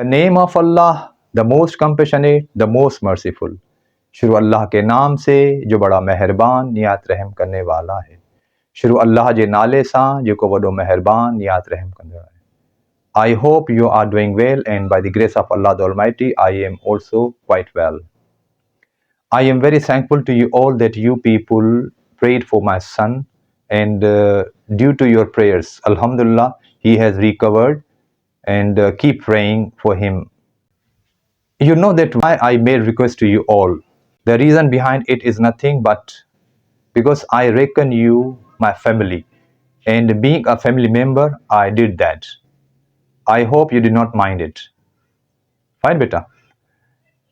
The name of Allah, the most compassionate, the most merciful. शुरू अल्लाह के नाम से जो बड़ा मेहरबान नियात रहम करने वाला है. शुरू अल्लाह जे नाले सां जेको वॾो मेहरबान नियात रहम कंदड़ आहे. I hope you are doing well, and by the grace of Allah the Almighty, I am also quite well. I am very thankful to you all that you people prayed for my son, and due to your prayers, Alhamdulillah, he has recovered, and keep praying for him. You know that why I made request to you all. The reason behind it is nothing but because I reckon you my family, and being a family member, I did that. I hope you did not mind it. Fine, beta.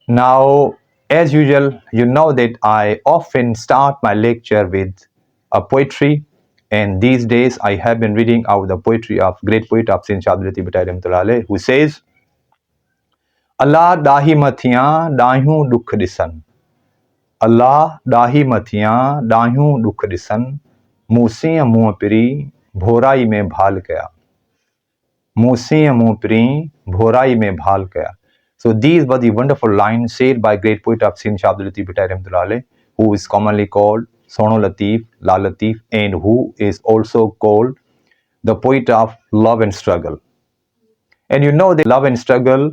Now, as usual, you know that I often start my lecture with a poetry, and these days I have been reading out the poetry of great poet of Sin Shadriti Bata, who says, Allah dahi mathiyan dahyun dukh disan. Allah dahi mathiyan dahyun dukh disan. Musiya muh piri bhorai mein bhal kaya. Musiya muh piri bhorai mein bhal kaya. So these were the wonderful lines said by great poet of Sin Shadul Latif Bhai, who is commonly called Sono Latif, La Latif, and who is also called the poet of love and struggle. And you know that love and struggle,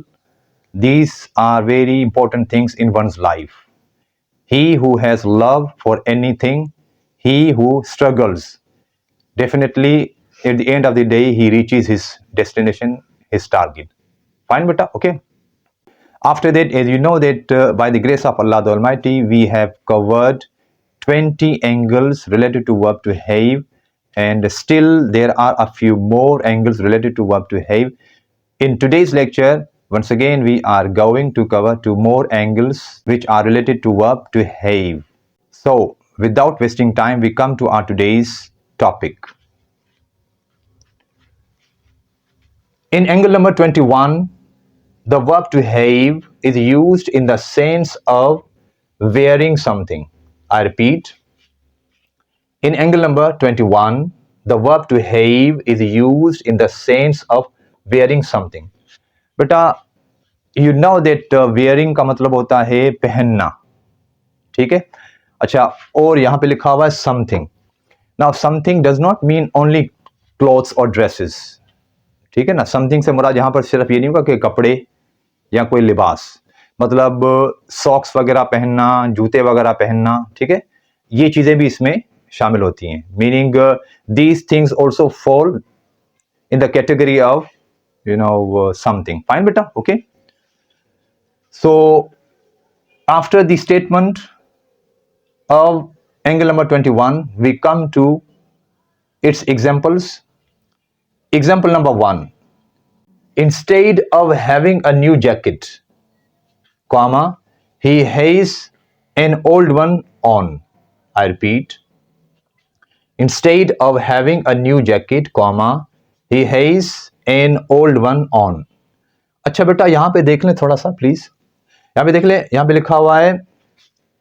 these are very important things in one's life. He who has love for anything, he who struggles, definitely at the end of the day, he reaches his destination, his target. Fine, beta? Okay. After that, as you know that by the grace of Allah the Almighty, we have covered 20 angles related to verb to have, and still there are a few more angles related to verb to have. In today's lecture, once again, we are going to cover 2 more angles which are related to verb to have. So, without wasting time, we come to our today's topic. In angle number 21, the verb to have is used in the sense of wearing something. I repeat, in angle number 21, the verb to have is used in the sense of wearing something. But you know that wearing का मतलब होता है पहनना, ठीक है? अच्छा, और यहाँ पे लिखा हुआ है something. Now something does not mean only clothes or dresses. ठीक है ना? समथिंग से मुराद यहाँ पर सिर्फ ये नहीं होगा कि कपड़े या कोई लिबास, मतलब सॉक्स वगैरह पहनना, जूते वगैरह पहनना, ठीक है, ये चीजें भी इसमें शामिल होती हैं. Meaning these things also fall in the category of something. Fine बेटा? Okay. So after the statement of angle number 21, we come to its examples. Example number 1. Instead of having a new jacket, comma, he has an old one on. I repeat. Instead of having a new jacket, comma, he has an old one on. अच्छा बेटा, यहाँ पे देख लें थोड़ा सा please. यहाँ पे देख लें, यहाँ पे लिखा हुआ है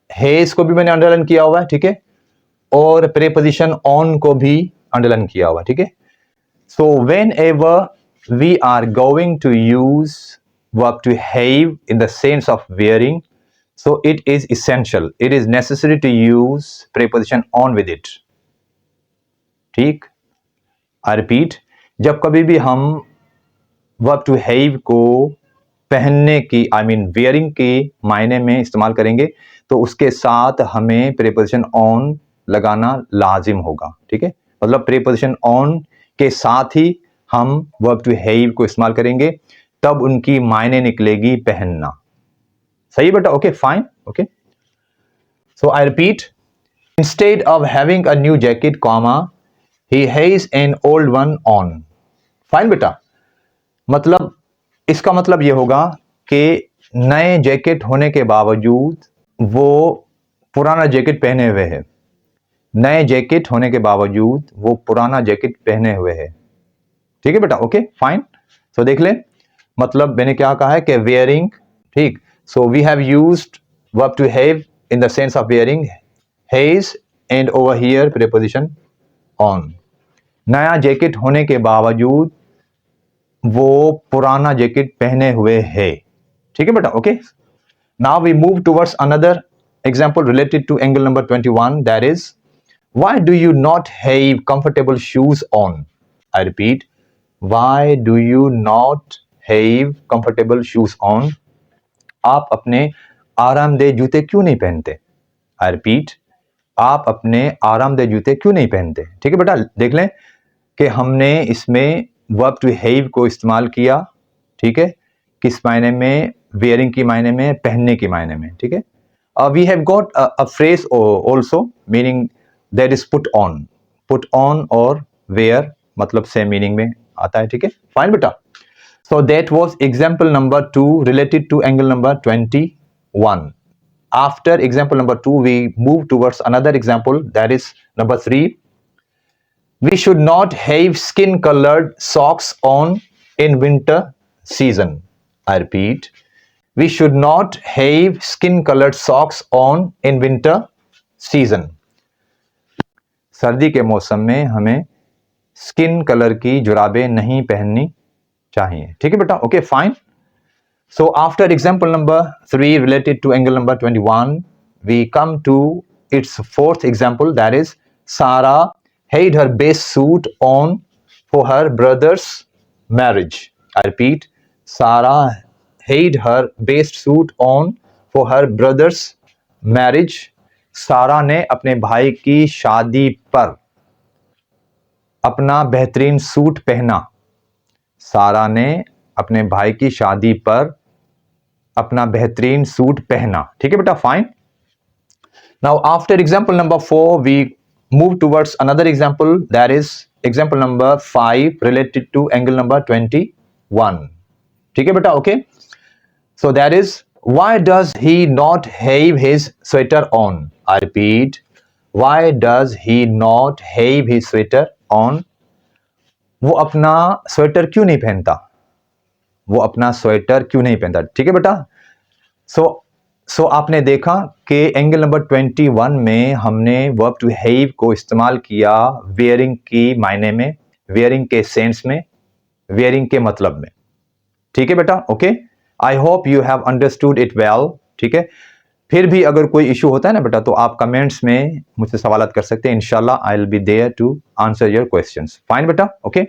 हैज को भी मैंने अंडरलाइन किया हुआ है, ठीक है, और प्रीपोजिशन ऑन को भी अंडरलाइन किया हुआ है, ठीक है. So whenever we are going to use verb to have in the sense of wearing, so it is essential, it is necessary to use preposition on with it. ठीक? I repeat, जब कभी भी हम verb to have को पहनने की wearing के मायने में इस्तेमाल करेंगे, तो उसके साथ हमें preposition on लगाना लाजिम होगा, ठीक है. मतलब preposition on के साथ ही हम वर्ब टू हैव को इस्तेमाल करेंगे, तब उनकी मायने निकलेगी पहनना. सही बेटा? Okay, fine. Okay. So I repeat, instead of having a new jacket, comma, he has an old one on. Fine बेटा? मतलब इसका मतलब यह होगा कि नए जैकेट होने के बावजूद वो पुराना जैकेट पहने हुए है. नए जैकेट होने के बावजूद वो पुराना जैकेट पहने हुए है. ठीक है बेटा? Okay, fine. सो देख ले, मतलब मैंने क्या कहा है कि वेयरिंग, ठीक. So we have used verb to have in the sense of wearing has, and over here preposition on. नया जैकेट होने के बावजूद वो पुराना जैकेट पहने हुए है। ठीक है बेटा, okay. Now we move towards another example related to angle number 21, that is why do you not have comfortable shoes on. I repeat, why do you not have comfortable shoes on. आप अपने आरामदेह जूते क्यों नहीं पहनते। I repeat, आप अपने आरामदेह जूते क्यों नहीं पहनते। ठीक है बेटा, देख लें कि हमने इसमें वर्ब टू हैव को इस्तेमाल किया। ठीक है, किस मायने में, वेयरिंग की मायने में, पहनने की मायने में। ठीक है, we have got a phrase also meaning that is put on. Put on और वेयर मतलब सेम मीनिंग में आता है। ठीक है, फाइन बेटा। So that was example number 2 related to angle number 21. After example number 2, we move towards another example, that is number 3. We should not have skin colored socks on in winter season. I repeat, we should not have skin colored socks on in winter season. सर्दी के मौसम में हमें skin colour की जुराबें नहीं पहननी चाहिए। ठीक है बेटा, okay fine. So after example number 3 related to angle number 21, we come to its fourth example, that is Sarah had her best suit on for her brother's marriage. I repeat, Sarah had her best suit on for her brother's marriage. सारा ने अपने भाई की शादी पर अपना बेहतरीन suit पहना। सारा ने अपने भाई की शादी पर अपना बेहतरीन सूट पहना। ठीक है बेटा, fine. Now after example number 4 we move towards another example, that is example number 5 related to angle number 21। ठीक है बेटा, okay. So that is why does he not have his sweater on. I repeat, why does he not have his sweater on. वो अपना sweater क्यों नहीं पहनता। वो अपना स्वेटर क्यों नहीं पहनता। ठीक है बेटा। सो आपने देखा कि एंगल नंबर 21 में हमने वर्ब टू हैव को इस्तेमाल किया वेयरिंग की मायने में, वेयरिंग के सेंस में, वेयरिंग के मतलब में। ठीक है बेटा, okay. I hope you have understood it well. ठीक है, फिर भी अगर कोई इशू होता है ना बेटा तो आप कमेंट्स में मुझसे सवाल कर सकते हैं। इंशाल्लाह I will be there to answer your questions. Fine बेटा, okay.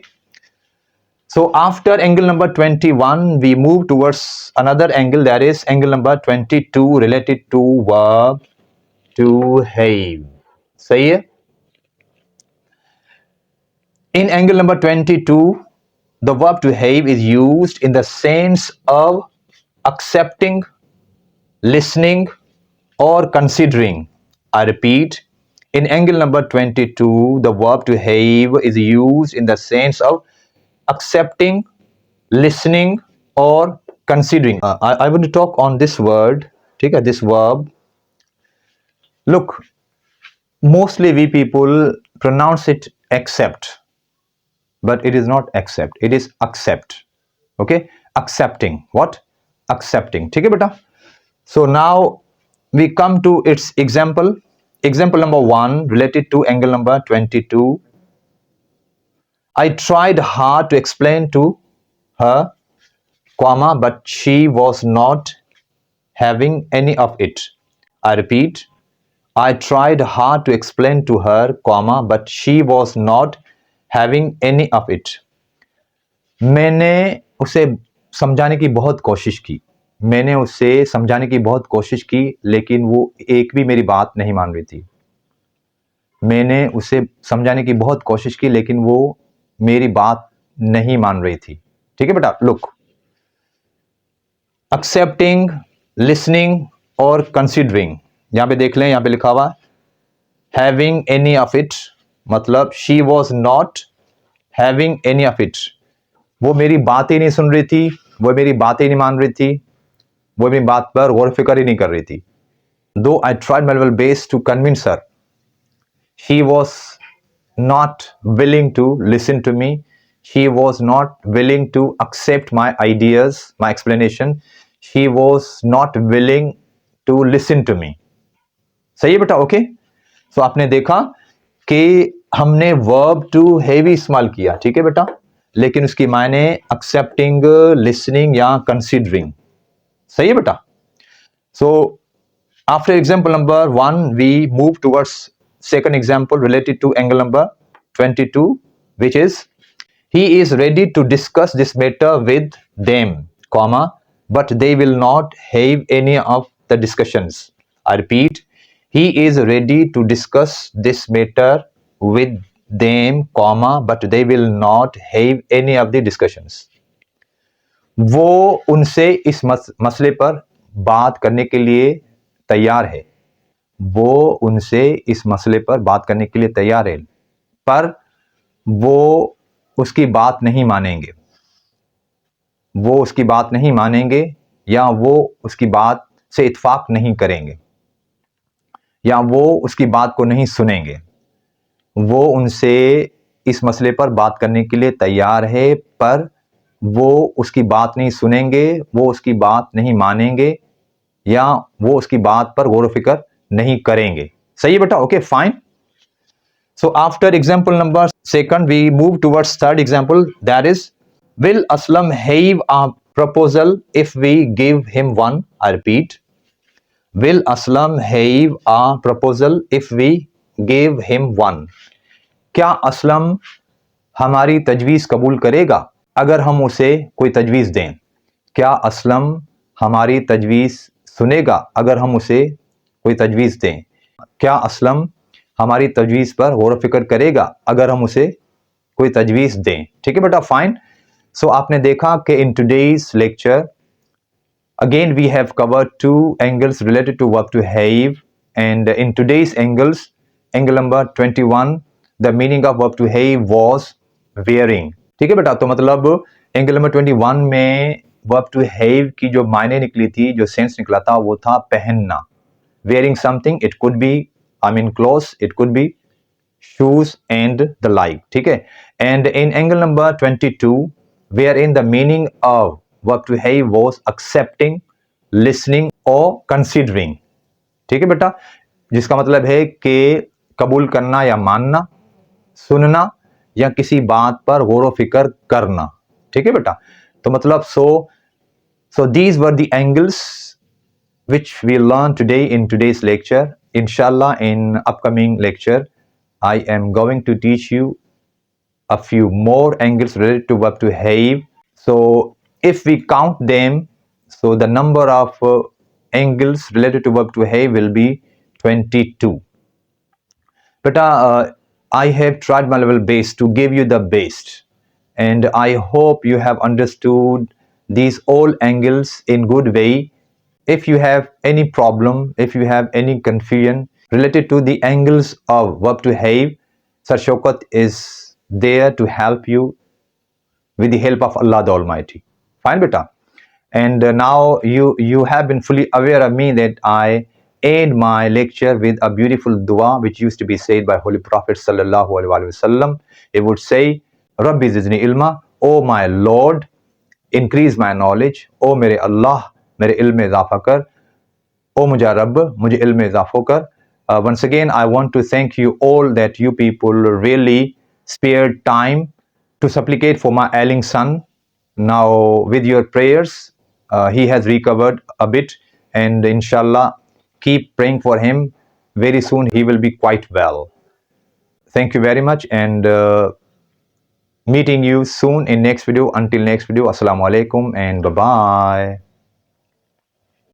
So after angle number 21, we move towards another angle, that is angle number 22 related to verb to have. सही है? In angle number 22, the verb to have is used in the sense of accepting, listening, or considering. I repeat, in angle number 22, the verb to have is used in the sense of accepting, listening or considering. I want to talk on this word. ठीक है, this verb. Look, mostly we people pronounce it accept, but it is not accept. It is accept. Okay, accepting. What? Accepting. ठीक है बेटा. So now we come to its example. Example number 1 related to angle number 22. I tried hard to explain to her, comma, but she was not having any of it. I repeat, I tried hard to explain to her, comma, but she was not having any of it. मैंने उसे समझाने की बहुत कोशिश की। मैंने उसे समझाने की बहुत कोशिश की लेकिन वो एक भी मेरी बात नहीं मान रही थी। मैंने उसे समझाने की बहुत कोशिश की लेकिन वो मेरी बात नहीं मान रही थी। ठीक है बेटा, लुक, एक्सेप्टिंग, लिसनिंग और कंसिडरिंग। यहां पे देख लें, यहां पे लिखा हुआ हैविंग एनी ऑफ इट, मतलब she was not having any of it. वो मेरी बात ही नहीं सुन रही थी, वो मेरी बात ही नहीं मान रही थी, वो मेरी बात पर गौर फिक्र ही नहीं कर रही थी। Though I tried my level best to convince her, she was not willing to listen to me. She was not willing to accept my ideas, my explanation. She was not willing to listen to me. सही है बेटा, okay. सो आपने देखा कि हमने verb to have इस्तेमाल किया। ठीक है बेटा, लेकिन उसकी मायने एक्सेप्टिंग, लिसनिंग या कंसिडरिंग। सही है बेटा? सो after example number 1 we move towards second example related to angle number 22, which is he is ready to discuss this matter with them, comma, but they will not have any of the discussions. I repeat, he is ready to discuss this matter with them, comma, but they will not have any of the discussions. वो उनसे इस मसले पर बात करने के लिए तैयार है। वो उनसे इस मसले पर बात करने के लिए तैयार है, पर वो उसकी बात नहीं मानेंगे। वो उसकी बात नहीं मानेंगे या वो उसकी बात से इत्फाक नहीं करेंगे या वो उसकी बात को नहीं सुनेंगे। वो उनसे इस मसले पर बात करने के लिए तैयार है, पर वो उसकी बात नहीं सुनेंगे, वो उसकी बात नहीं मानेंगे या वो उसकी बात पर गौर फिक्र नहीं करेंगे। सही है बेटा? Okay, fine. So after example number second, we move towards third example, that is, will Aslam have a proposal if we give him one? I repeat, will Aslam have a proposal if we give him one? क्या असलम हमारी तजवीज़ कबूल करेगा अगर हम उसे कोई तजवीज़ दें? क्या असलम हमारी तजवीज़ सुनेगा अगर हम उसे कोई तजवीज़ दें? क्या असलम हमारी तजवीज़ पर गौर फिक्र करेगा अगर हम उसे कोई तजवीज़ दें? ठीक है बेटा, फाइन। सो आपने देखा कि in today's lecture again we have covered two angles related to verb to have, and in today's angles, angle number 21, the meaning of verb to have was wearing. ठीक है बेटा, तो मतलब एंगल नंबर 21 में verb to have की जो मायने निकली थी, जो सेंस निकला था, वो था पहनना। wearing something, it could be clothes, it could be shoes and the like. ठीक है? And in angle number 22, wherein the meaning of verb to have was accepting, listening or considering. ठीक है बेटा? जिसका मतलब है कि कबूल करना या मानना, सुनना या किसी बात पर गौर फिक्र करना। ठीक है बेटा? तो मतलब so these were the angles which we learned today in today's lecture. Inshallah, in upcoming lecture, I am going to teach you a few more angles related to verb to have. So if we count them, so the number of angles related to verb to have will be 22. But I have tried my level best to give you the best, and I hope you have understood these all angles in good way. If you have any problem, if you have any confusion related to the angles of verb to have, Sir Shaukat is there to help you with the help of Allah the Almighty. Fine, beta. And now you have been fully aware of me that I end my lecture with a beautiful dua which used to be said by Holy Prophet sallallahu alaihi wasallam. He would say, Rabbi zidni ilma, oh my Lord, increase my knowledge. Oh mere Allah, mere ilm mein izafa kar. Oh mujha Rabb, mujhe ilm mein izafa kar. Once again, I want to thank you all that you people really spared time to supplicate for my ailing son. Now, with your prayers, he has recovered a bit, and inshallah, keep praying for him. Very soon, he will be quite well. Thank you very much, and meeting you soon in next video. Until next video, assalamu alaikum and bye bye.